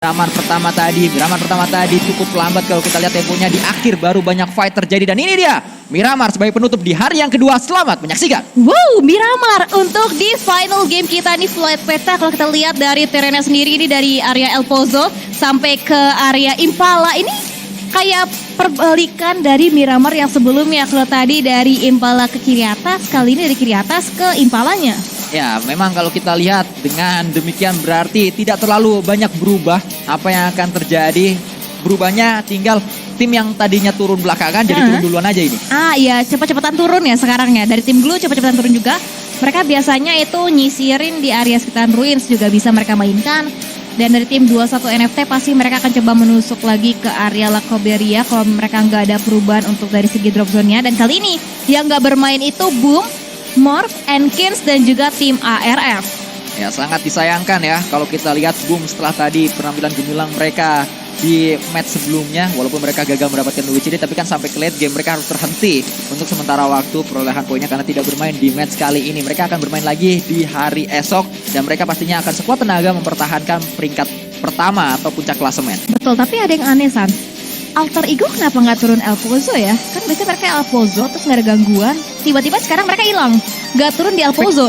Miramar pertama tadi cukup lambat kalau kita lihat temponya. Di akhir baru banyak fight terjadi. Dan ini dia Miramar sebagai penutup di hari yang kedua. Selamat menyaksikan. Wow, Miramar untuk di final game kita nih flight peta. Kalau kita lihat dari terennya sendiri ini dari area El Pozo sampai ke area Impala. Ini kayak perbalikan dari Miramar yang sebelumnya. Kalau tadi dari Impala ke kiri atas, kali ini dari kiri atas ke Impalanya. Ya, memang kalau kita lihat dengan demikian berarti tidak terlalu banyak berubah apa yang akan terjadi. Berubahnya tinggal tim yang tadinya turun belakangan jadi turun duluan aja ini. Iya, cepat-cepatan turun ya sekarang ya. Dari tim Glue cepat-cepatan turun juga. Mereka biasanya itu nyisirin di area sekitaran Ruins juga bisa mereka mainkan. Dan dari tim 21 NFT pasti mereka akan coba menusuk lagi ke area La Coberia kalau mereka nggak ada perubahan untuk dari segi drop zone-nya. Dan kali ini yang nggak bermain itu Boom, Morph, Enkins dan juga tim ARF. Ya, sangat disayangkan ya kalau kita lihat Boom setelah tadi penampilan gemilang mereka di match sebelumnya, walaupun mereka gagal mendapatkan WCD, tapi kan sampai ke late game mereka harus terhenti untuk sementara waktu perolehan poinnya karena tidak bermain di match kali ini. Mereka akan bermain lagi di hari esok dan mereka pastinya akan sekuat tenaga mempertahankan peringkat pertama atau puncak klasemen. Betul, tapi ada yang aneh San. Alter Ego kenapa nggak turun El Pozo ya? Kan biasanya mereka El Pozo terus nggak ada gangguan. Tiba-tiba sekarang mereka hilang. Nggak turun di El Pozo.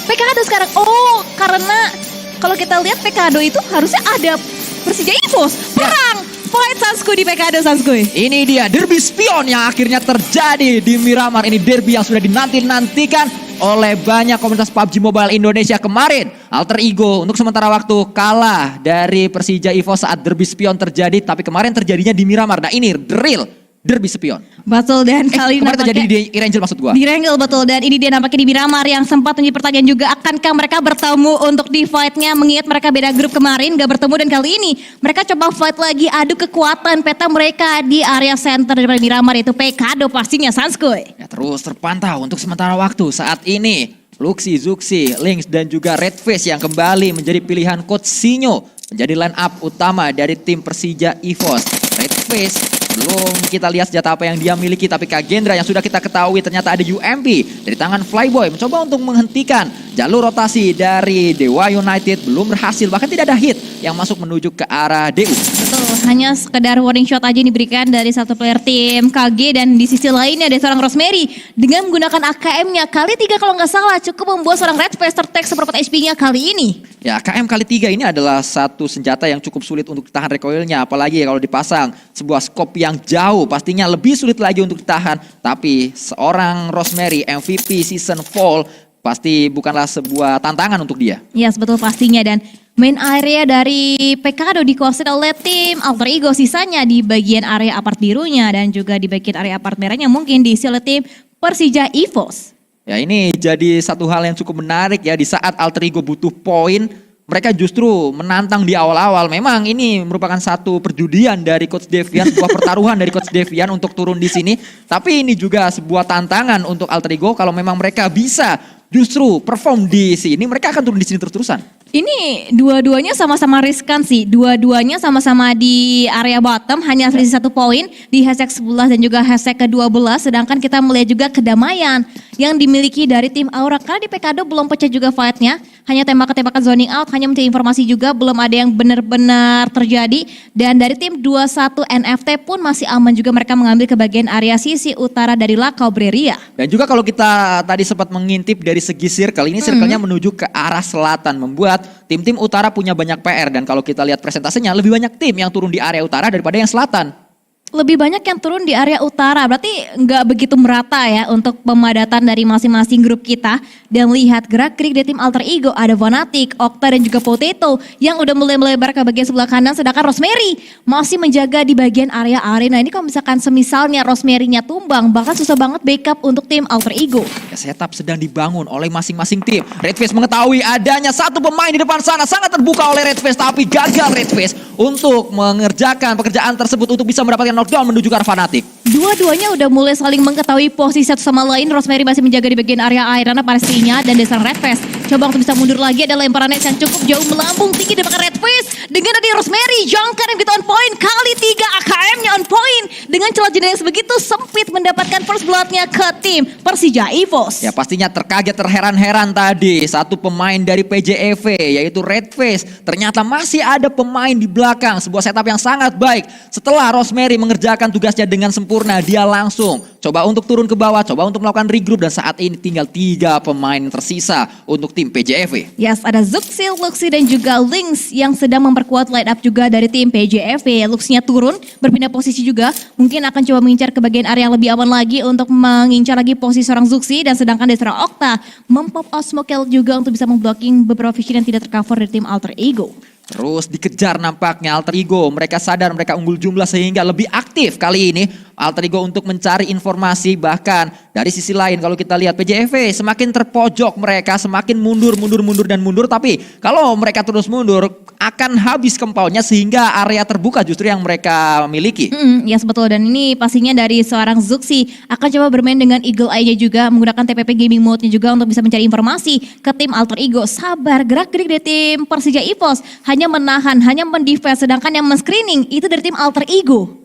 Pekado sekarang. Oh, karena kalau kita lihat Pekado itu harusnya ada Persija EVOS. Perang. Fight Sanskuy di Pekado Sanskuy. Ini dia derby spion yang akhirnya terjadi di Miramar. Ini derby yang sudah dinanti-nantikan oleh banyak komunitas PUBG Mobile Indonesia kemarin. Alter Ego untuk sementara waktu kalah dari Persija EVOS saat derby spion terjadi. Tapi kemarin terjadinya di Miramar. Nah ini the real derby spion. Betul, dan kali ini kemarin terjadi di Erangel maksud gua. Di Erangel betul, dan ini dia nampaknya di Miramar yang sempat menjadi pertanyaan juga, akankah mereka bertemu untuk di fightnya, mengingat mereka beda grup kemarin gak bertemu, dan kali ini mereka coba fight lagi, adu kekuatan peta mereka di area center daripada Miramar itu Pekado pastinya Sanskuy. Ya, terus terpantau untuk sementara waktu saat ini Luxi, Zuxi, Lynx dan juga Redface yang kembali menjadi pilihan Coach Sinyo menjadi line up utama dari tim Persija EVOS. Redface belum kita lihat senjata apa yang dia miliki, tapi Kagendra yang sudah kita ketahui ternyata ada UMP dari tangan Flyboy mencoba untuk menghentikan jalur rotasi dari Dewa United, belum berhasil, bahkan tidak ada hit yang masuk menuju ke arah DU. Betul, hanya sekedar warning shot aja diberikan dari satu player tim KG, dan di sisi lainnya ada seorang Rosemary dengan menggunakan AKM-nya kali 3 kalau nggak salah, cukup membuat seorang Redface tertek seperempat HP-nya kali ini. Ya, AKM kali 3 ini adalah satu senjata yang cukup sulit untuk ditahan recoilnya, apalagi kalau dipasang sebuah scope yang jauh pastinya lebih sulit lagi untuk ditahan. Tapi seorang Rosemary MVP season fall pasti bukanlah sebuah tantangan untuk dia. Yes, betul pastinya, dan main area dari Pekado dikuasai oleh tim Alter Ego, sisanya di bagian area apart birunya dan juga di bagian area apart merahnya mungkin diisi oleh tim Persija EVOS. Ya, ini jadi satu hal yang cukup menarik ya, di saat Alter Ego butuh poin, mereka justru menantang di awal-awal. Memang ini merupakan satu perjudian dari Coach Devian, sebuah pertaruhan dari Coach Devian untuk turun di sini. Tapi ini juga sebuah tantangan untuk Alter Ego, kalau memang mereka bisa justru perform di sini, mereka akan turun di sini terus-terusan. Ini dua-duanya sama-sama riskan sih. Dua-duanya sama-sama di area bottom, hanya selisih 1 poin di hashtag 11 dan juga hashtag ke-12. Sedangkan kita melihat juga kedamaian yang dimiliki dari tim Aura. Karena di Pekado belum pecah juga fightnya. Hanya tembak-tembakan zoning out, hanya mencari informasi juga, belum ada yang benar-benar terjadi. Dan dari tim 21 NFT pun masih aman juga, mereka mengambil ke bagian area sisi utara dari La Coberia. Dan juga kalau kita tadi sempat mengintip dari segi circle, ini circle-nya menuju ke arah selatan, membuat tim-tim utara punya banyak PR. Dan kalau kita lihat presentasenya, lebih banyak tim yang turun di area utara daripada yang selatan. Lebih banyak yang turun di area utara, berarti nggak begitu merata ya untuk pemadatan dari masing-masing grup kita. Dan lihat gerak-gerik dari tim Alter Ego, ada Fnatic, Okta dan juga Potato yang udah mulai melebar ke bagian sebelah kanan, sedangkan Rosemary masih menjaga di bagian area arena. Ini kalau misalkan semisalnya Rosemary-nya tumbang, bahkan susah banget backup untuk tim Alter Ego. Ya, setup sedang dibangun oleh masing-masing tim. Redface mengetahui adanya satu pemain di depan sana, sangat terbuka oleh Redface, tapi gagal Redface untuk mengerjakan pekerjaan tersebut untuk bisa mendapatkan knockdown menuju ke arah Fnatic. Dua-duanya udah mulai saling mengetahui posisi satu sama lain. Rosemary masih menjaga di bagian area arena pastinya, dan Desan Redface coba untuk bisa mundur lagi, ada lemparan yang cukup jauh melambung tinggi di belakang Redface, dengan tadi Rosemary, jangkar yang begitu on point, kali 3 AKM-nya on point. Dengan celah jendela yang sebegitu sempit mendapatkan first blood-nya ke tim Persija EVOS. Ya pastinya terkaget terheran-heran tadi satu pemain dari PJEV yaitu Redface. Ternyata masih ada pemain di belakang, sebuah setup yang sangat baik. Setelah Rosemary mengerjakan tugasnya dengan sempurna, dia langsung coba untuk turun ke bawah, coba untuk melakukan regroup dan saat ini tinggal 3 pemain tersisa untuk tim PJEV. Yes, ada Zuxi, Luxi dan juga Lynx yang sedang memperkuat line up juga dari tim PJEV. Luxi-nya turun, berpindah posisi juga. Mungkin akan coba mengincar ke bagian area yang lebih aman lagi untuk mengincar lagi posisi seorang Zuxi. Dan sedangkan dari seorang Okta mempop Osmo Kill juga untuk bisa memblocking beberapa vision yang tidak tercover dari tim Alter Ego. Terus dikejar nampaknya Alter Ego. Mereka sadar mereka unggul jumlah sehingga lebih aktif kali ini Alter Ego untuk mencari informasi. Bahkan dari sisi lain kalau kita lihat PJEV semakin terpojok, mereka semakin mundur. Tapi kalau mereka terus mundur akan habis kempaunya sehingga area terbuka justru yang mereka miliki. Yes betul, dan ini pastinya dari seorang Zuxi akan coba bermain dengan Eagle Eye-nya juga, menggunakan TPP Gaming Mode-nya juga untuk bisa mencari informasi ke tim Alter Ego. Sabar, gerak-gerik dari tim Persija EVOS hanya menahan, hanya mendefense, sedangkan yang men-screening itu dari tim Alter Ego.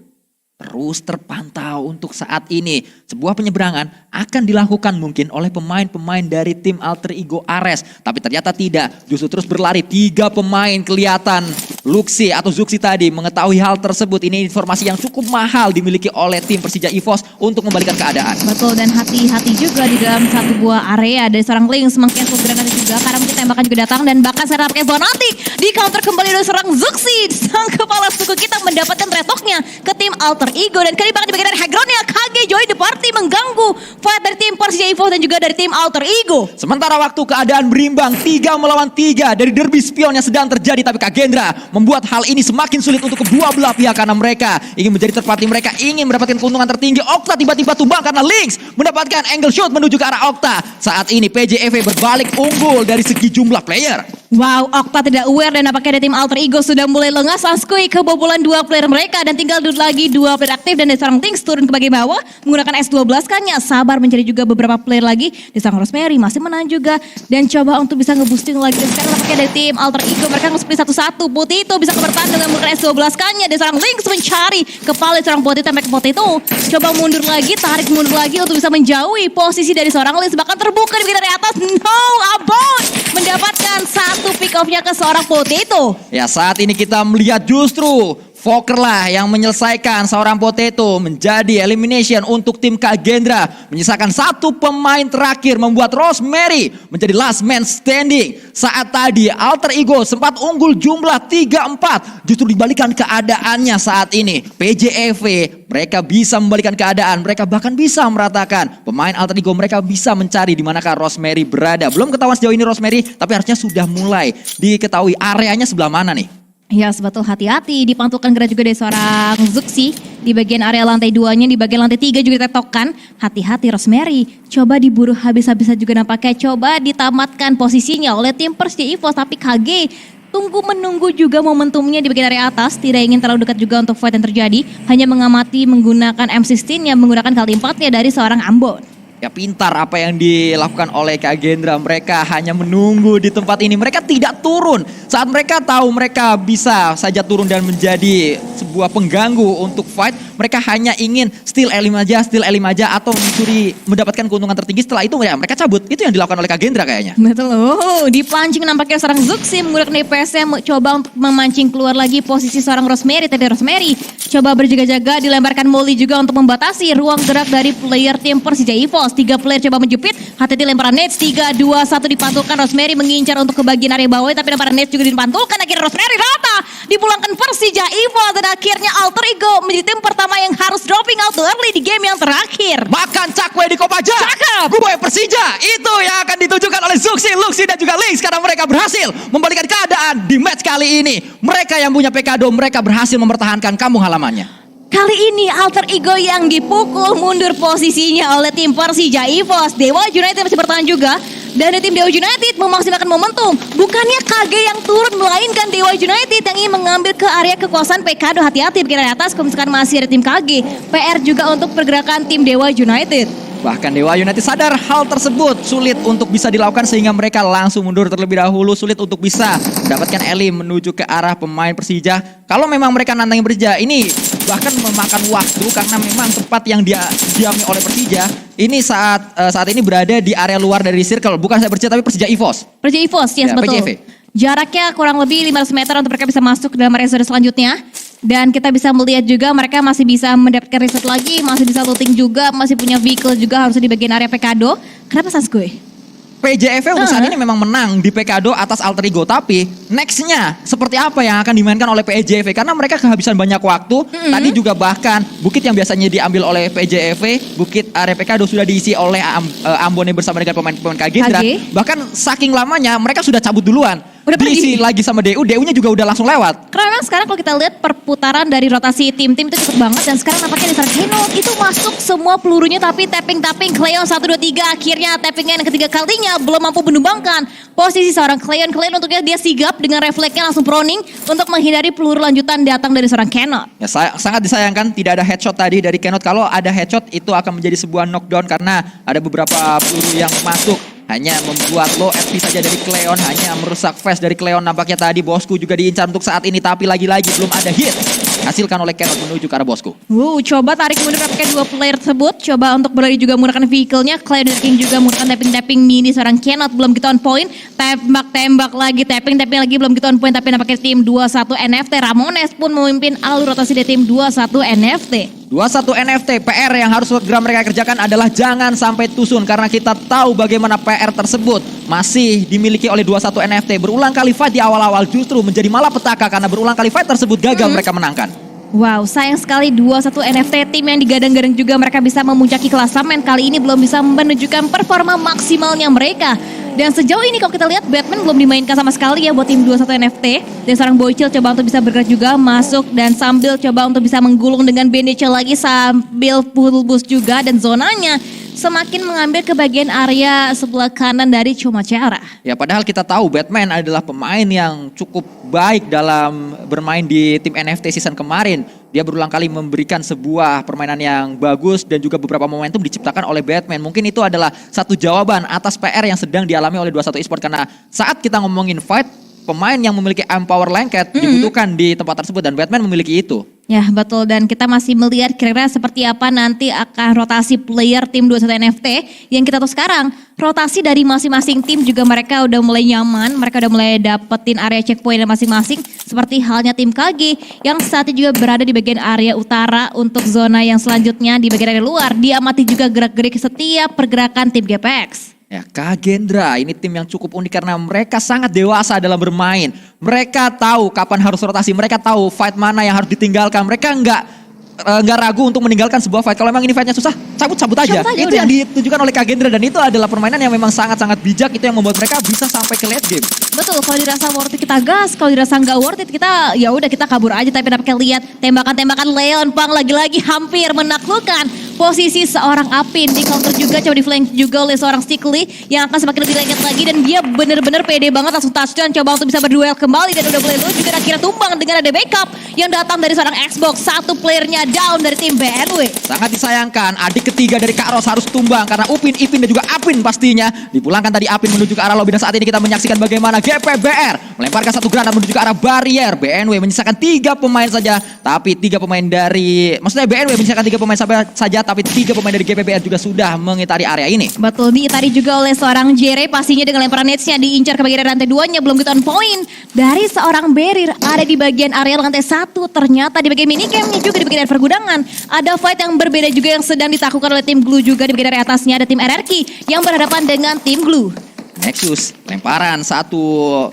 Terus terpantau untuk saat ini sebuah penyeberangan akan dilakukan mungkin oleh pemain-pemain dari tim Alter Ego Ares. Tapi ternyata tidak, justru terus berlari 3 pemain kelihatan. Luxi atau Zuxi tadi mengetahui hal tersebut. Ini informasi yang cukup mahal dimiliki oleh tim Persija EVOS untuk membalikan keadaan. Betul, dan hati-hati juga di dalam satu buah area dari seorang Lynx mengcancel granat juga karena mungkin tembakan juga datang dan bahkan serap pakai Bonatic di counter kembali dari seorang Zuxi. Sang kepala suku kita mendapatkan retoknya ke tim Alter Ego dan kali bahkan di bagian dari Hagronnya KG join the party mengganggu fight dari tim Persija EVOS dan juga dari tim Alter Ego. Sementara waktu keadaan berimbang 3 melawan 3 dari derby spion yang sedang terjadi, tapi Kagendra membuat hal ini semakin sulit untuk kedua belah pihak karena mereka ingin menjadi third party, mereka ingin mendapatkan keuntungan tertinggi. Okta tiba-tiba tumbang karena Lynx mendapatkan angle shoot menuju ke arah Okta. Saat ini PJEV berbalik unggul dari segi jumlah player. Wow, Okta tidak aware dan nampaknya dari tim Alter Ego sudah mulai lengah. Sanskui kebobolan 2 player mereka dan tinggal lagi 2 player aktif dan dari seorang Lynx turun ke bagian bawah menggunakan S12 kannya. Sabar mencari juga beberapa player lagi. Di seorang Rosemary masih menang juga dan coba untuk bisa nge-boosting lagi. Dan sekarang nampaknya dari tim Alter Ego mereka nge-split satu-satu. Potito bisa bertahan dengan menggunakan S12 kannya. Dan seorang Lynx mencari kepala seorang Potito. Mereka Potito coba mundur lagi, tarik mundur lagi untuk bisa menjauhi posisi dari seorang Lynx. Bahkan terbuka dari atas. No, Abon mendapatkan satu pick off-nya ke seorang Potito. Ya saat ini kita melihat justru Fokker lah yang menyelesaikan seorang Potito menjadi elimination untuk tim Kagendra. Menyisakan 1 pemain terakhir membuat Rosemary menjadi last man standing. Saat tadi Alter Ego sempat unggul jumlah 3-4. Justru dibalikan keadaannya saat ini. PJEV mereka bisa membalikan keadaan. Mereka bahkan bisa meratakan. Pemain Alter Ego mereka bisa mencari di manakah Rosemary berada. Belum ketahuan sejauh ini Rosemary, tapi harusnya sudah mulai diketahui areanya sebelah mana nih. Ya betul, hati-hati dipantulkan gerak juga dari seorang Zuxi di bagian area lantai 2-nya, di bagian lantai 3 juga ditetokan. Hati-hati Rosemary, coba diburu habis-habisan juga nampaknya, coba ditamatkan posisinya oleh tim Persija EVOS, tapi KG tunggu menunggu juga momentumnya di bagian area atas, tidak ingin terlalu dekat juga untuk fight yang terjadi, hanya mengamati menggunakan M16 yang menggunakan kali 4-nya dari seorang Ambon. Ya pintar apa yang dilakukan oleh Kagendra. Mereka hanya menunggu di tempat ini. Mereka tidak turun. Saat mereka tahu mereka bisa saja turun dan menjadi sebuah pengganggu untuk fight, mereka hanya ingin steal elim aja atau mencuri mendapatkan keuntungan tertinggi. Setelah itu ya mereka cabut. Itu yang dilakukan oleh Kagendra kayaknya. Betul. Dipancing nampaknya seorang Zuxi menggunakan DPS-nya coba untuk memancing keluar lagi posisi seorang Rosemary. Tadi Rosemary coba berjaga-jaga, dilemparkan molly juga untuk membatasi ruang gerak dari player tim Persija EVOS. 3 player coba menjepit, hati-hati lemparan nets, 3, 2, 1 dipantulkan. Rosemary mengincar untuk ke bagian area bawah, tapi lemparan nets juga dipantulkan. Akhirnya Rosemary rata, dipulangkan Persija EVOS dan akhirnya Alter Ego menjadi tim pertama yang harus dropping out early di game yang terakhir. Makan cakwe di Kopaja. Cakep. Good boy Persija. Itu yang akan ditunjukkan oleh Zuxi, Luxi dan juga Lynx karena mereka berhasil membalikan keadaan di match kali ini. Mereka yang punya Pekado, mereka berhasil mempertahankan kampung halamannya. Kali ini Alter Ego yang dipukul mundur posisinya oleh tim Persija EVOS. Dewa United masih bertahan juga. Dan tim Dewa United memaksimalkan momentum. Bukannya KG yang turun, melainkan Dewa United yang ingin mengambil ke area kekuasaan Pekado. Hati-hati di atas kalau misalkan masih ada tim KG. PR juga untuk pergerakan tim Dewa United. Bahkan Dewa United sadar hal tersebut sulit untuk bisa dilakukan sehingga mereka langsung mundur terlebih dahulu. Sulit untuk bisa mendapatkan Eli menuju ke arah pemain Persija. Kalau memang mereka nantangin Persija, ini bahkan memakan waktu karena memang tempat yang diami oleh Persija ini saat ini berada di area luar dari circle. Bukan saya Persija tapi Persija EVOS. Persija EVOS, yes, Ya, betul. PJV. Jaraknya kurang lebih 500 meter untuk mereka bisa masuk ke dalam area zona selanjutnya. Dan kita bisa melihat juga mereka masih bisa mendapatkan reset lagi, masih bisa looting juga, masih punya vehicle juga harusnya di bagian area Pekado. Kenapa Sasgoy? PJV untuk saat ini memang menang di Pekado atas Alter Ego, tapi nextnya seperti apa yang akan dimainkan oleh PJV karena mereka kehabisan banyak waktu. Tadi juga bahkan bukit yang biasanya diambil oleh PJV, bukit area Pekado sudah diisi oleh Ambone bersama dengan pemain-pemain Kagendra. Bahkan saking lamanya mereka sudah cabut duluan. Udah diisi lagi sama DU-nya juga udah langsung lewat. Karena memang sekarang kalau kita lihat perputaran dari rotasi tim-tim itu cepet banget. Dan sekarang nampaknya di Sarkeno itu masuk semua pelurunya tapi tapping Cleon 1, 2, 3 akhirnya tappingnya yang ketiga kalinya belum mampu menumbangkan posisi seorang Cleon untuknya dia sigap dengan refleksnya langsung proning untuk menghindari peluru lanjutan datang dari seorang Kenot. Ya, sangat disayangkan tidak ada headshot tadi dari Kenot. Kalau ada headshot itu akan menjadi sebuah knockdown karena ada beberapa peluru yang masuk. Hanya membuat low FP saja dari Cleon, hanya merusak face dari Cleon nampaknya tadi. Bosku juga diincar untuk saat ini, tapi lagi-lagi belum ada hit hasilkan oleh Kenot menuju ke arah Bosku. Coba tarik mundur pakai dua player tersebut, coba untuk berlari juga menggunakan vehicle-nya. Cleon dan King juga menggunakan tapping mini seorang Kenot, belum kita on point. Tembak lagi, tapping lagi belum kita on point, tapi nampaknya tim 21 NFT. Ramones pun memimpin alur rotasi dari tim 21 NFT. 21 NFT, PR yang harus segera mereka kerjakan adalah jangan sampai tusun karena kita tahu bagaimana PR tersebut masih dimiliki oleh 21 NFT. Berulang kali fight di awal-awal justru menjadi malapetaka karena berulang kali fight tersebut gagal mereka menangkan. Wow, sayang sekali 21 NFT tim yang digadang-gadang juga mereka bisa memuncaki klasemen kali ini belum bisa menunjukkan performa maksimalnya mereka. Dan sejauh ini kalau kita lihat Batman belum dimainkan sama sekali ya buat tim 21 NFT. Dan seorang Boychill coba untuk bisa bergerak juga masuk dan sambil coba untuk bisa menggulung dengan bandage lagi sambil full boost juga dan zonanya semakin mengambil ke bagian area sebelah kanan dari Chomacara. Ya padahal kita tahu Batman adalah pemain yang cukup baik dalam bermain di tim NFT season kemarin. Dia berulang kali memberikan sebuah permainan yang bagus dan juga beberapa momentum diciptakan oleh Batman. Mungkin itu adalah satu jawaban atas PR yang sedang dialami oleh 21 Esports karena saat kita ngomongin fight, pemain yang memiliki empower lengket dibutuhkan di tempat tersebut dan Batman memiliki itu. Ya betul, dan kita masih melihat kira-kira seperti apa nanti akan rotasi player tim 21 NFT. Yang kita tahu sekarang, rotasi dari masing-masing tim juga mereka udah mulai nyaman, mereka udah mulai dapetin area checkpoint masing-masing. Seperti halnya tim KG yang saat ini juga berada di bagian area utara untuk zona yang selanjutnya di bagian area luar. Diamati juga gerak-gerik setiap pergerakan tim GPX. Ya, Kagendra ini tim yang cukup unik karena mereka sangat dewasa dalam bermain. Mereka tahu kapan harus rotasi, mereka tahu fight mana yang harus ditinggalkan. Mereka nggak ragu untuk meninggalkan sebuah fight. Kalau memang ini fightnya susah, cabut aja. Itu udah. yang ditunjukkan oleh Kagendra dan itu adalah permainan yang memang sangat-sangat bijak. Itu yang membuat mereka bisa sampai ke late game. Betul, kalau dirasa worth it kita gas, kalau dirasa nggak worth it kita ya udah kita kabur aja. Tapi nampaknya lihat tembakan-tembakan Leon Pang lagi-lagi hampir menaklukkan posisi seorang Apin. Di counter juga, coba di flank juga oleh seorang Stickly yang akan semakin lebih lengket lagi dan dia bener-bener pede banget langsung touchdown, coba untuk bisa berduel kembali dan udah mulai juga akhirnya tumbang dengan ada backup yang datang dari seorang Xbox. Satu playernya down dari tim BNW. Sangat disayangkan, adik ketiga dari Kak Ros harus tumbang karena Ipin dan juga Apin pastinya. Dipulangkan tadi Apin menuju ke arah lobby dan saat ini kita menyaksikan bagaimana GPBR melemparkan satu granat menuju ke arah barrier. BNW menyisakan 3 pemain saja, tapi 3 pemain dari, maksudnya BNW menyisakan 3 pemain saja, tapi 3 pemain dari GPBR juga sudah mengitari area ini. Betul, diitari juga oleh seorang Jere, pastinya dengan lemparan netsnya diincar ke bagian lantai 2-nya, belum kita on point. Dari seorang Berir ada di bagian area lantai 1, ternyata di bagian minicamnya juga di bagian pergudangan. Ada fight yang berbeda juga yang sedang ditaklukkan oleh tim Glue juga di bagian area atasnya ada tim RRQ yang berhadapan dengan tim Glue. Nexus, lemparan satu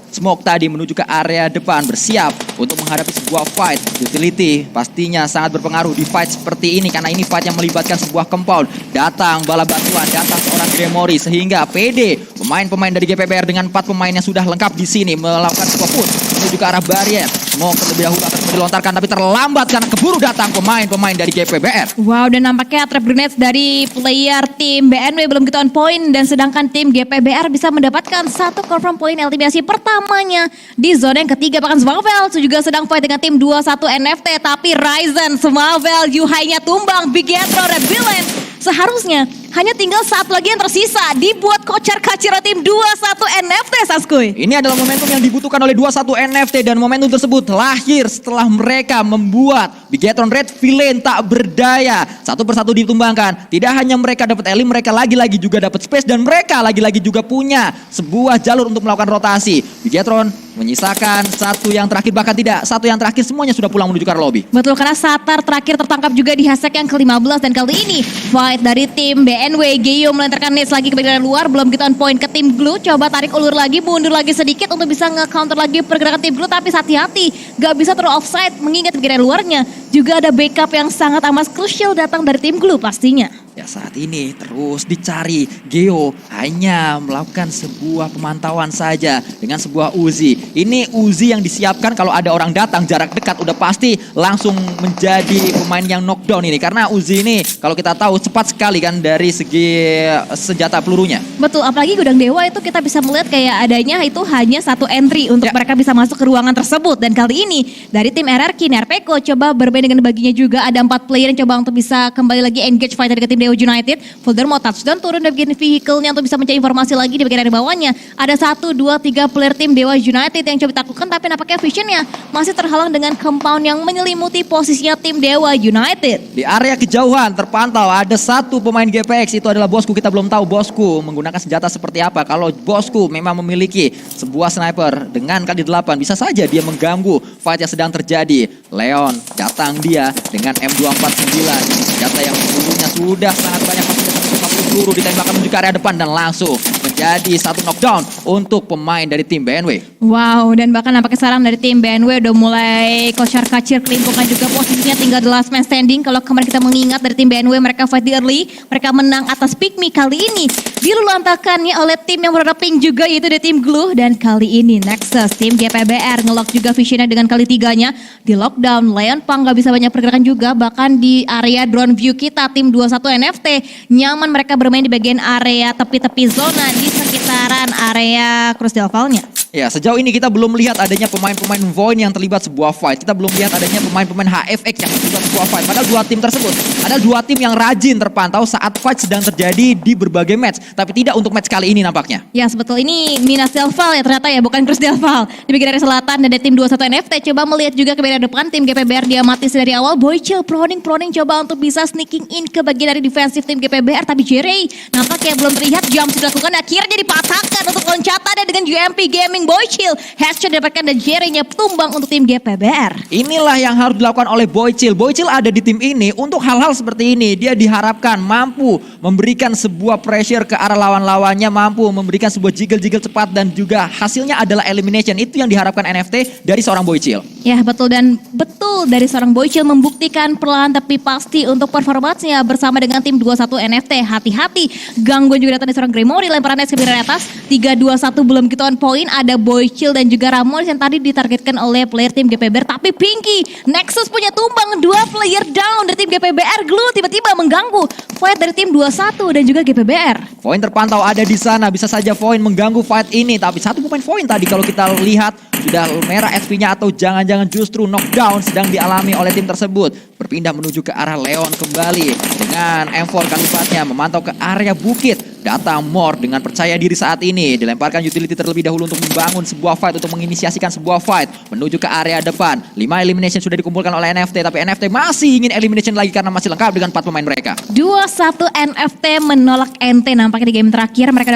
smoke tadi menuju ke area depan bersiap untuk menghadapi sebuah fight. Utility pastinya sangat berpengaruh di fight seperti ini karena ini fight yang melibatkan sebuah compound. Datang bala bantuan, datang seorang Gremory sehingga PD pemain-pemain dari GPBR dengan 4 pemain yang sudah lengkap di sini melakukan sebuah push menuju ke arah barrier. Smoke terlebih dahulu akan dilontarkan tapi terlambat karena keburu datang pemain-pemain dari GPBR. Wow, dan nampaknya trap grenades dari player tim BNW belum kita on point dan sedangkan tim GPBR bisa mendapatkan satu confirm point eliminasi pertamanya di zona yang ketiga. Bahkan Smavel juga sedang fight dengan tim 21 NFT tapi Ryzen, Smavel, Yuhai-nya tumbang, Bigetro dan Villain. Seharusnya Hanya tinggal satu lagi yang tersisa. Dibuat kocar-kacir tim 21 NFT, Saskuy. Ini adalah momentum yang dibutuhkan oleh 21 NFT dan momentum tersebut lahir setelah mereka membuat Bigetron Red Villain tak berdaya. Satu persatu ditumbangkan. Tidak hanya mereka dapat elim, mereka lagi-lagi juga dapat space dan mereka lagi-lagi juga punya sebuah jalur untuk melakukan rotasi. Bigetron menyisakan satu yang terakhir, bahkan tidak satu yang terakhir, semuanya sudah pulang menuju ke arah lobby. Betul, karena Satar terakhir tertangkap juga di hashtag yang ke-15 dan kali ini fight dari tim BNW. Geo melantarkan nades lagi ke bagian luar, belum kita on point ke tim Glue. Coba tarik ulur lagi, mundur lagi sedikit untuk bisa nge-counter lagi pergerakan tim Glue, tapi hati-hati gak bisa terus offside mengingat bagian luarnya. Juga ada backup yang sangat amat krusial datang dari tim Glue pastinya. Ya saat ini terus dicari. Geo hanya melakukan sebuah pemantauan saja dengan sebuah Uzi. Ini Uzi yang disiapkan kalau ada orang datang jarak dekat udah pasti langsung menjadi pemain yang knockdown ini. Karena Uzi ini kalau kita tahu cepat sekali kan dari segi senjata pelurunya. Betul, apalagi Gudang Dewa itu kita bisa melihat kayak adanya itu hanya satu entry untuk mereka bisa masuk ke ruangan tersebut. Dan kali ini dari tim RRQ, Nerpeko coba bermain dengan baginya juga. Ada 4 player yang coba untuk bisa kembali lagi engage fight dari tim Dewa United. Voldemort touchdown turun dari bagian vehicle-nya untuk bisa mencari informasi lagi di bagian dari bawahnya. Ada 1, 2, 3 player tim Dewa United yang coba ditaklukkan, tapi nampaknya visionnya masih terhalang dengan compound yang menyelimuti posisinya tim Dewa United. Di area kejauhan terpantau ada satu pemain GPX, itu adalah Bosku. Kita belum tahu Bosku menggunakan senjata seperti apa. Kalau Bosku memang memiliki sebuah sniper dengan kali 8, bisa saja dia mengganggu fight yang sedang terjadi. Leon datang dia dengan M249, senjata yang pelurunya sudah sangat banyak, 50 peluru ditembakkan menuju ke area depan dan langsung menjadi satu knockdown untuk pemain dari tim BNW. Wow, dan bahkan nampaknya sekarang dari tim BNW udah mulai kocar-kacir kelimpungan juga, posisinya tinggal the last man standing. Kalau kemarin kita mengingat dari tim BNW mereka fight di early, mereka menang atas Pikmi. Kali ini dilulantakannya oleh tim yang berwarna pink juga, yaitu dari tim Glue. Dan kali ini Nexus, tim GPBR ngelock juga visionnya dengan kali 3-nya di lockdown. Leon Pang gak bisa banyak pergerakan juga, bahkan di area drone view kita tim 21 NFT nyaman mereka bermain di bagian area tepi-tepi zona di sekitaran area Cruz del Val-nya. Ya, sejauh ini kita belum melihat adanya pemain-pemain Void yang terlibat sebuah fight. Kita belum lihat adanya pemain-pemain HFX yang terlibat sebuah fight. Padahal dua tim tersebut ada dua tim yang rajin terpantau saat fight sedang terjadi di berbagai match. Tapi tidak untuk match kali ini nampaknya. Ya, sebetul ini Minas Del Val ya ternyata ya, bukan Cruz del Val. Di bagian area selatan ada tim 21 NFT. Coba melihat juga ke bagian depan tim GPBR diamatis dari awal. Boychill, Proning coba untuk bisa sneaking in ke bagian dari defensif tim GPBR. Tapi Jerry nampaknya belum terlihat, jump sudah dilakukan, akhirnya dipatahkan untuk loncatan dengan UMP Gaming. Boychill headshot didapatkan dan Jerry-nya tumbang untuk tim GPBR. Inilah yang harus dilakukan oleh Boychill. Boychill ada di tim ini untuk hal-hal seperti ini. Dia diharapkan mampu memberikan sebuah pressure ke arah lawan-lawannya, mampu memberikan sebuah jiggle-jiggle cepat dan juga hasilnya adalah elimination. Itu yang diharapkan NFT dari seorang Boychill. Ya betul, dan betul dari seorang Boychill membuktikan perlahan tapi pasti untuk performanya bersama dengan tim 21 NFT. Hati-hati, gangguan juga datang dari seorang Gremory, lemparan es ke biru atas. 3-2-1 belum kita on point, ada Boychill dan juga Ramos yang tadi ditargetkan oleh player tim GPBR. Tapi Pinky, Nexus punya tumbang, 2 player down dari tim GPBR. Glue tiba-tiba mengganggu fight dari tim 21 dan juga GPBR. Void terpantau ada di sana, bisa saja Void mengganggu fight ini. Tapi satu pemain Void tadi kalau kita lihat sudah merah SP-nya, atau jangan-jangan justru knockdown sedang dialami oleh tim tersebut. Berpindah menuju ke arah Leon kembali dengan M4 kalifatnya memantau ke area bukit. Datang Mor dengan percaya diri saat ini, dilemparkan utility terlebih dahulu untuk membangun sebuah fight, untuk menginisiasikan sebuah fight menuju ke area depan. 5 elimination sudah dikumpulkan oleh NFT, tapi NFT masih ingin elimination lagi karena masih lengkap dengan 4 pemain mereka. 2-1 NFT menolak NT nampaknya di game terakhir. Mereka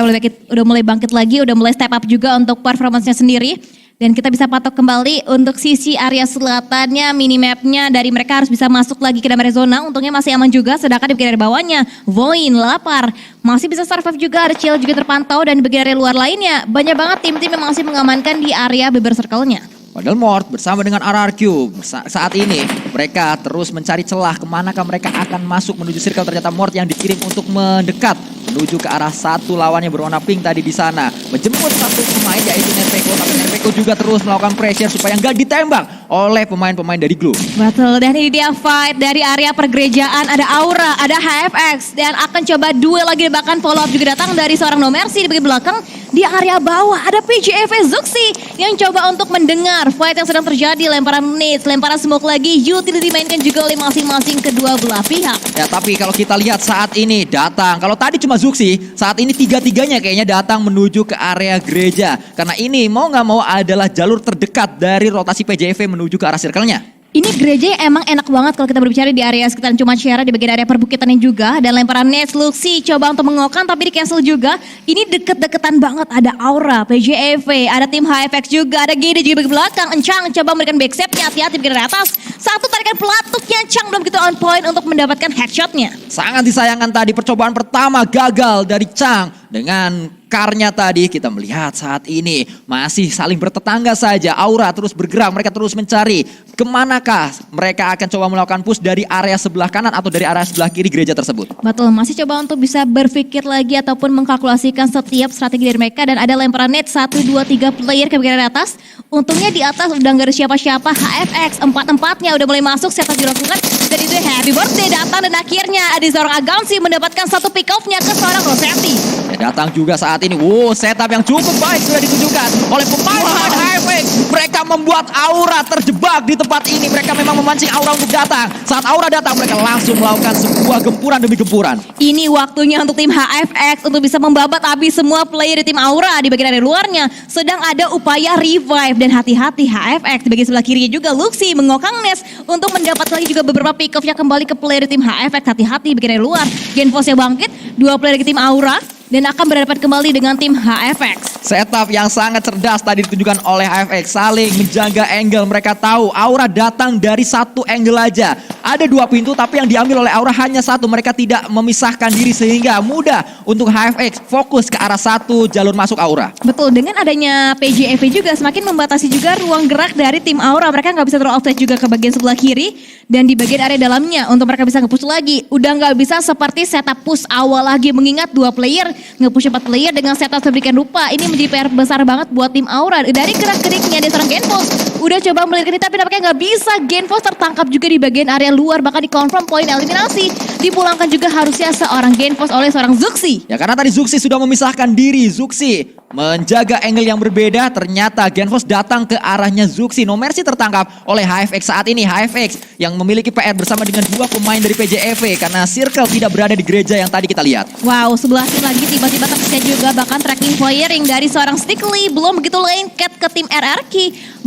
udah mulai bangkit lagi, udah mulai step up juga untuk performance-nya sendiri. Dan kita bisa patok kembali untuk sisi area selatannya, minimapnya dari mereka harus bisa masuk lagi ke dalam area zona. Untungnya masih aman juga, sedangkan di bagian area bawahnya Voin, Lapar masih bisa survive juga, ada Chill juga terpantau. Dan di bagian area luar lainnya banyak banget tim-tim yang masih mengamankan di area beber circle-nya. Padahal Mort bersama dengan RRQ saat ini mereka terus mencari celah kemanakah mereka akan masuk menuju circle. Ternyata Mort yang dikirim untuk mendekat menuju ke arah satu lawannya berwarna pink tadi di sana, menjemput satu pemain yaitu Nerpeko. Tapi Nerpeko juga terus melakukan pressure supaya nggak ditembak oleh pemain-pemain dari Glue. Betul, dan ini dia fight dari area pergerejaan. Ada Aura, ada HFX, dan akan coba duel lagi, bahkan follow up juga datang dari seorang No Mercy di bagian belakang. di area bawah ada PJV Zuxi yang coba untuk mendengar fight yang sedang terjadi, lemparan nades, lemparan smoke lagi, utility dimainkan juga oleh masing-masing kedua belah pihak. Ya tapi kalau kita lihat saat ini datang, kalau tadi cuma Zuxi, saat ini tiga-tiganya kayaknya datang menuju ke area gereja. Karena ini mau nggak mau adalah jalur terdekat dari rotasi PJV menuju ke arah circle-nya. Ini gereja yang emang enak banget kalau kita berbicara di area sekitaran Cumaciara, di bagian area perbukitannya juga. Dan lemparan nets, Luxi coba untuk mengokan tapi di cancel juga. Ini deket-deketan banget, ada Aura, PJV, ada tim HFX juga, ada GD juga di belakang. Encang coba memberikan backstepnya, hati-hati di atas. Satu tarikan pelatuknya, Encang belum begitu on point untuk mendapatkan headshotnya. Sangat disayangkan tadi percobaan pertama gagal dari Chang. Dengan karnya tadi kita melihat saat ini masih saling bertetangga saja. Aura terus bergerak, mereka terus mencari kemanakah mereka akan coba melakukan push dari area sebelah kanan atau dari area sebelah kiri gereja tersebut. Betul, masih coba untuk bisa berpikir lagi ataupun mengkalkulasikan setiap strategi dari mereka. Dan ada lemparan net 1, 2, 3 player ke bagian atas. Untungnya di atas udah gak ada siapa-siapa. HFX empat-empatnya udah mulai masuk, setup dilakukan. Dan itu happy birthday datang dan akhirnya ada seorang Agamsi mendapatkan satu pick off-nya ke seorang Rosetti. Datang juga saat ini, setup yang cukup baik sudah ditunjukkan oleh pemain HFX. Mereka membuat Aura terjebak di tempat ini. Mereka memang memancing Aura untuk datang. Saat Aura datang, mereka langsung melakukan sebuah gempuran demi gempuran. Ini waktunya untuk tim HFX untuk bisa membabat habis semua player di tim Aura di bagian area luarnya. Sedang ada upaya revive dan hati-hati HFX di bagian sebelah kirinya juga Luxi mengokang Nes untuk mendapat lagi juga beberapa pick off-nya kembali ke player di tim HFX. Hati-hati di bagian area luar. Genfos-nya bangkit, dua player di tim Aura dan akan berhadapan kembali dengan tim HFX. Setup yang sangat cerdas tadi ditunjukkan oleh HFX, saling menjaga angle. Mereka tahu Aura datang dari satu angle aja. Ada dua pintu tapi yang diambil oleh Aura hanya satu. Mereka tidak memisahkan diri sehingga mudah untuk HFX fokus ke arah satu jalur masuk Aura. Betul, dengan adanya PJV juga semakin membatasi juga ruang gerak dari tim Aura. Mereka nggak bisa throw offside juga ke bagian sebelah kiri dan di bagian area dalamnya untuk mereka bisa nge-push lagi. Udah nggak bisa seperti setup push awal lagi, mengingat dua player nge-push 4 player dengan setup sedemikian rupa. Ini menjadi PR besar banget buat tim Aura. Dari gerak-geriknya ada seorang Genfos udah coba melirikani tapi nampaknya nggak bisa. Genfos tertangkap juga di bagian area luar, bahkan dikonfirm poin eliminasi. Dipulangkan juga harusnya seorang Genfos oleh seorang Zuxi. Ya karena tadi Zuxi sudah memisahkan diri. Zuxi menjaga angle yang berbeda, ternyata Genfos datang ke arahnya Zuxi. No Mercy tertangkap oleh HFX saat ini. HFX yang memiliki PR bersama dengan dua pemain dari PJV karena Circle tidak berada di gereja yang tadi kita lihat. Wow, sebelah tim lagi tiba-tiba terpisah juga, bahkan tracking firing dari seorang Stickly belum begitu lengket ke tim RRQ.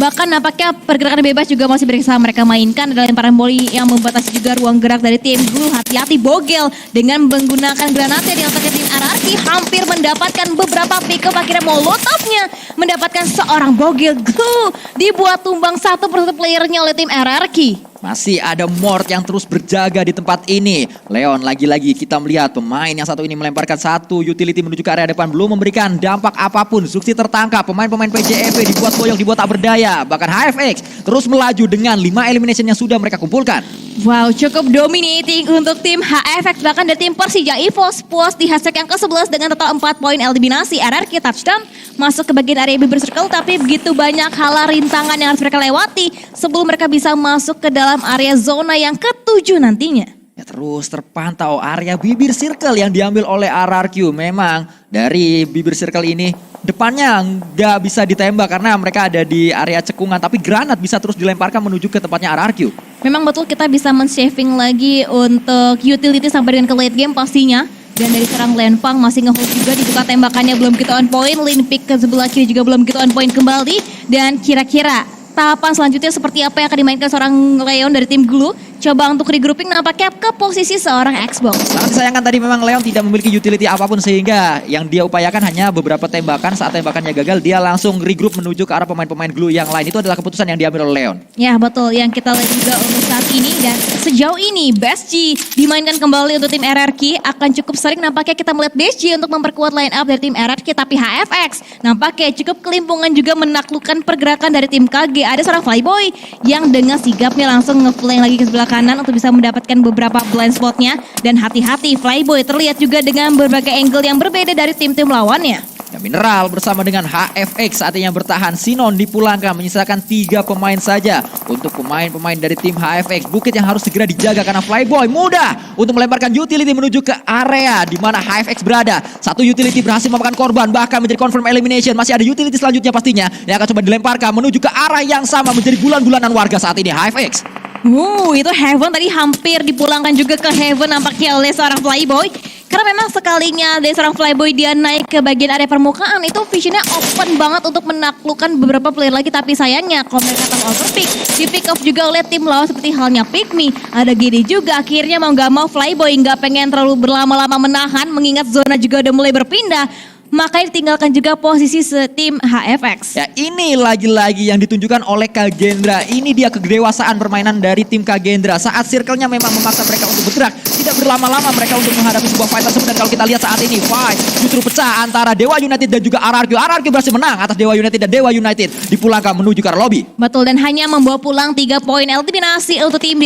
Bahkan nampaknya pergerakan bebas juga masih berusaha mereka mainkan. Ada lemparan volley yang membatasi juga ruang gerak dari tim Glue. Hati-hati Bogel dengan menggunakan granatnya di atas tim RRQ hampir mendapatkan beberapa pick up. Akhirnya Molotovnya mendapatkan seorang Bogel. Glue dibuat tumbang satu persatu playernya oleh tim RRQ. Masih ada Mort yang terus berjaga di tempat ini. Leon lagi-lagi kita melihat pemain yang satu ini melemparkan satu utility menuju ke area depan. Belum memberikan dampak apapun. Zuxi tertangkap. Pemain-pemain PJV dibuat boyong, dibuat tak berdaya. Bahkan HFX terus melaju dengan 5 elimination yang sudah mereka kumpulkan. Wow, cukup dominating untuk tim HFX. Bahkan dari tim Persija EVOS puas di hashtag yang ke-11 dengan total 4 poin eliminasi. RRQ touchdown masuk ke bagian area bibir circle. Tapi begitu banyak hal rintangan yang harus mereka lewati sebelum mereka bisa masuk ke dalam area zona yang ke-7 nantinya. Ya, terus terpantau area bibir circle yang diambil oleh RRQ. Memang dari bibir circle ini depannya nggak bisa ditembak karena mereka ada di area cekungan. Tapi granat bisa terus dilemparkan menuju ke tempatnya RRQ. Memang betul kita bisa men-saving lagi untuk utility sampai dengan ke late game pastinya. Dan dari serang Lenfang masih nge-hold juga, dibuka tembakannya belum begitu on point. Lane pick ke sebelah kiri juga belum begitu on point kembali. Dan kira-kira tahapan selanjutnya seperti apa yang akan dimainkan seorang Leon dari tim Glue? Coba untuk regrouping nampaknya ke posisi seorang Xbox. Sangat disayangkan tadi memang Leon tidak memiliki utility apapun sehingga yang dia upayakan hanya beberapa tembakan. Saat tembakannya gagal dia langsung regroup menuju ke arah pemain-pemain Glue yang lain. Itu adalah keputusan yang diambil oleh Leon. Ya betul, yang kita lihat juga untuk saat ini. Dan sejauh ini Best G dimainkan kembali untuk tim RRQ. Akan cukup sering nampaknya kita melihat Best G untuk memperkuat line up dari tim RRQ. Tapi HFX nampaknya cukup kelimpungan juga menaklukkan pergerakan dari tim KG. Ada seorang Flyboy yang dengan sigapnya langsung nge-flank lagi ke sebelah kanan untuk bisa mendapatkan beberapa blind spotnya. Dan hati-hati Flyboy terlihat juga dengan berbagai angle yang berbeda dari tim-tim lawannya. Dan Mineral bersama dengan HFX saatnya bertahan. Sinon dipulangkan menyisakan 3 pemain saja. Untuk pemain-pemain dari tim HFX, Bukit yang harus segera dijaga karena Flyboy mudah untuk melemparkan utility menuju ke area di mana HFX berada. Satu utility berhasil memakan korban, bahkan menjadi confirm elimination. Masih ada utility selanjutnya pastinya yang akan coba dilemparkan menuju ke arah yang sama, menjadi bulan-bulanan warga saat ini HFX. Itu Heaven tadi hampir dipulangkan juga ke Heaven nampaknya oleh seorang Flyboy. Karena memang sekalinya dari seorang Flyboy dia naik ke bagian area permukaan, itu visionnya open banget untuk menaklukkan beberapa player lagi. Tapi sayangnya kalau mereka tahu overpick, di pick off juga oleh tim lawan seperti halnya Pikmi. Ada gini juga, akhirnya mau gak mau Flyboy gak pengen terlalu berlama-lama menahan, mengingat zona juga udah mulai berpindah. Makanya ditinggalkan juga posisi tim HFX. Ya, ini lagi-lagi yang ditunjukkan oleh Kagendra. Ini dia kedewasaan permainan dari tim Kagendra. Saat circle-nya memang memaksa mereka untuk bergerak, tidak berlama-lama mereka untuk menghadapi sebuah fight tersebut. Dan kalau kita lihat saat ini, fight justru pecah antara Dewa United dan juga RRQ. RRQ berhasil menang atas Dewa United dan Dewa United dipulangkan menuju ke arah lobby. Betul, dan hanya membawa pulang 3 poin eliminasi untuk tim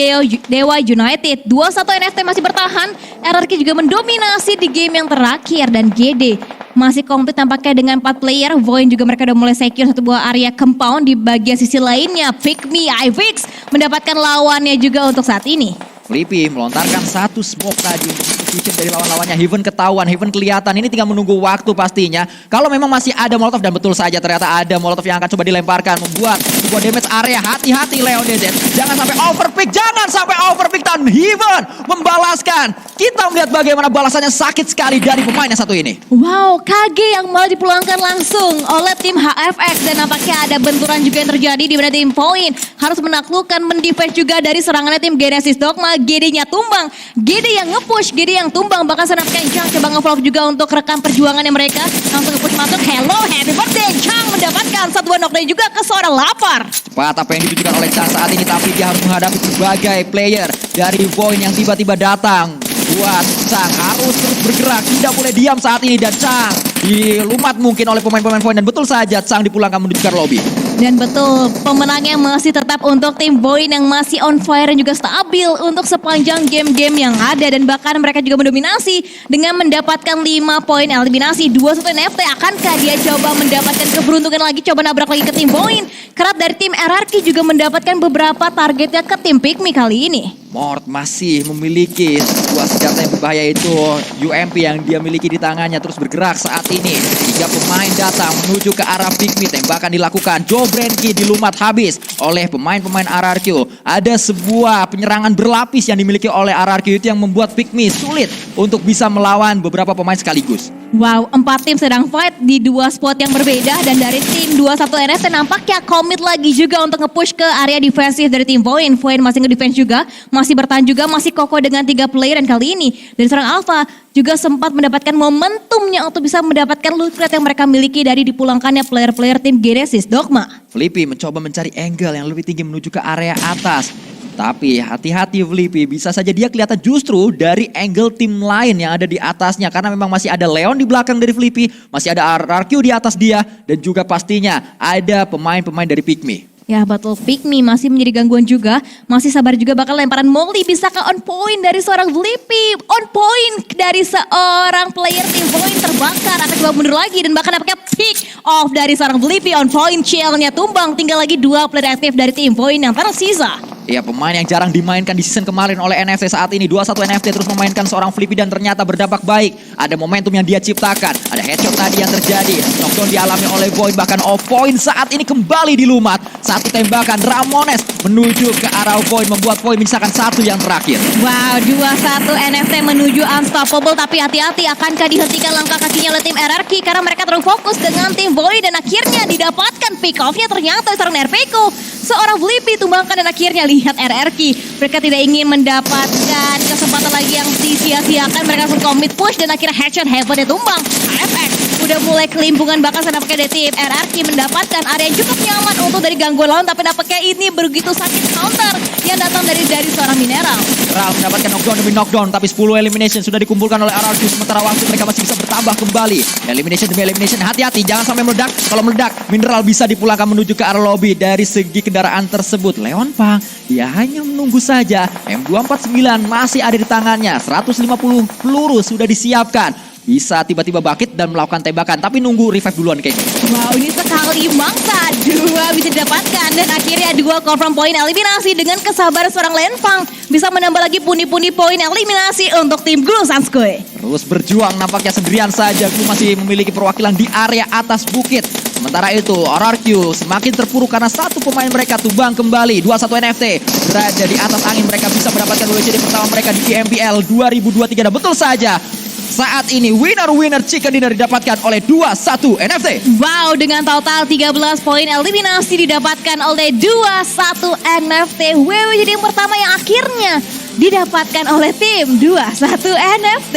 Dewa United. 2-1 NFT masih bertahan. RRQ juga mendominasi di game yang terakhir dan GD masih komplit tampaknya dengan 4 player. Void juga mereka udah mulai secure satu buah area compound. Di bagian sisi lainnya Pikmi Ivix mendapatkan lawannya juga untuk saat ini. Flippy melontarkan satu smoke tadi untuk position dari lawan-lawannya. Heaven ketahuan, Heaven kelihatan. Ini tinggal menunggu waktu pastinya. Kalau memang masih ada Molotov, dan betul saja ternyata ada Molotov yang akan coba dilemparkan. Membuat sebuah damage area. Hati-hati Leon DZ. Jangan sampai overpick, jangan sampai overpick. Dan Heaven membalaskan. Kita melihat bagaimana balasannya sakit sekali dari pemain yang satu ini. Wow, KG yang malah dipulangkan langsung oleh tim HFX. Dan nampaknya ada benturan juga yang terjadi di mana tim Point harus menaklukkan, mendefense juga dari serangannya tim Genesis Dogma. GD-nya tumbang, GD yang nge-push, GD yang tumbang. Bahkan senapkan Chang coba nge-follow juga untuk rekan perjuangannya mereka. Langsung nge-push masuk, hello, happy birthday. Chang mendapatkan satu knockdown juga ke seorang lapar. Cepat apa yang ditujukan oleh Chang saat ini, tapi dia harus menghadapi berbagai player dari Void yang tiba-tiba datang. Buat Chang harus terus bergerak, tidak boleh diam saat ini. Dan Chang dilumat mungkin oleh pemain-pemain Void. Dan betul saja Chang dipulangkan menuju ke lobby. Dan betul, pemenangnya masih tetap untuk tim Void yang masih on fire dan juga stabil untuk sepanjang game-game yang ada. Dan bahkan mereka juga mendominasi dengan mendapatkan 5 poin eliminasi. 2-1 NFT, akankah dia coba mendapatkan keberuntungan lagi, coba nabrak lagi ke tim Void? Kerap dari tim RRQ juga mendapatkan beberapa targetnya ke tim Pikmi kali ini. Mort masih memiliki sebuah senjata yang berbahaya, itu UMP yang dia miliki di tangannya, terus bergerak saat ini. 3 pemain datang menuju ke arah Pikmi, tembakan dilakukan. Joe Brenki dilumat habis oleh pemain-pemain RRQ. Ada sebuah penyerangan berlapis yang dimiliki oleh RRQ itu yang membuat Pikmi sulit untuk bisa melawan beberapa pemain sekaligus. Wow, 4 tim sedang fight di 2 spot yang berbeda. Dan dari tim 21 NFT nampaknya komit lagi juga untuk nge-push ke area defensif dari tim Void. Void masih nge-defense juga, masih bertahan juga, masih kokoh dengan 3 player. Dan kali ini dari seorang Alpha juga sempat mendapatkan momentumnya untuk bisa mendapatkan loot crate yang mereka miliki dari dipulangkannya player-player tim Genesis Dogma. Flippy mencoba mencari angle yang lebih tinggi menuju ke area atas. Tapi hati-hati Flippy, bisa saja dia kelihatan justru dari angle tim lain yang ada di atasnya. Karena memang masih ada Leon di belakang dari Flippy, masih ada RRQ di atas dia. Dan juga pastinya ada pemain-pemain dari Pikmi. Ya betul, Pikmi masih menjadi gangguan juga. Masih sabar juga bakal lemparan Molly. Bisakah on point dari seorang Flippy? On point dari seorang player tim Void terbakar. Akan coba mundur lagi dan bahkan nampaknya pick off dari seorang Flippy. On point, Chill-nya tumbang. Tinggal lagi 2 player aktif dari tim Void yang tersisa. Ya, pemain yang jarang dimainkan di season kemarin oleh NFC saat ini. 21 NFT terus memainkan seorang Flippy dan ternyata berdampak baik. Ada momentum yang dia ciptakan. Ada headshot tadi yang terjadi. Knockdown dialami oleh Void, bahkan off point saat ini kembali dilumat. Satu tembakan Ramones menuju ke arah Void, membuat Void menyisakan 1 yang terakhir. Wow, 21 NFT menuju unstoppable. Tapi hati-hati, akankah dihentikan langkah kakinya oleh tim RRQ? Karena mereka terlalu fokus dengan tim Void. Dan akhirnya didapatkan pick off-nya ternyata seorang Nerpeko. Seorang Flippy tumbangkan dan akhirnya lihat RRQ. Mereka tidak ingin mendapatkan kesempatan lagi yang disia-siakan. Mereka langsung commit push dan akhirnya headshot Heaven tumbang. FX udah mulai kelimpungan, bahkan nampaknya dari tim RRQ mendapatkan area yang cukup nyaman untuk dari gangguan lawan. Tapi nampaknya ini begitu sakit counter yang datang dari seorang Mineral. Mineral mendapatkan knockdown demi knockdown, tapi 10 elimination sudah dikumpulkan oleh RRQ. Sementara waktu mereka masih bisa bertambah kembali. Elimination demi elimination, hati-hati jangan sampai meledak. Kalau meledak, Mineral bisa dipulangkan menuju ke arah lobby. Dari segi kendaraan tersebut, Leon Pang dia hanya menunggu saja. M249 masih ada di tangannya, 150 peluru sudah disiapkan. bisa tiba-tiba bangkit dan melakukan tembakan. Tapi nunggu revive duluan kayaknya. Wow, ini sekali mangsa. 2 bisa didapatkan dan akhirnya 2 confirm poin eliminasi dengan kesabaran seorang Lenfang. Bisa menambah lagi pundi-pundi poin eliminasi untuk tim Glu Sanskui. Terus berjuang nampaknya sendirian saja. Glu masih memiliki perwakilan di area atas bukit. Sementara itu RRQ semakin terpuruk karena satu pemain mereka tumbang kembali. 21 NFT berada di atas angin, mereka bisa mendapatkan WCD pertama mereka di GMBL 2023. Dan betul saja saat ini winner chicken dinner didapatkan oleh 21 NFT. Wow, dengan total 13 poin eliminasi didapatkan oleh 21 NFT. WWJD yang pertama yang akhirnya didapatkan oleh tim 21 NFT.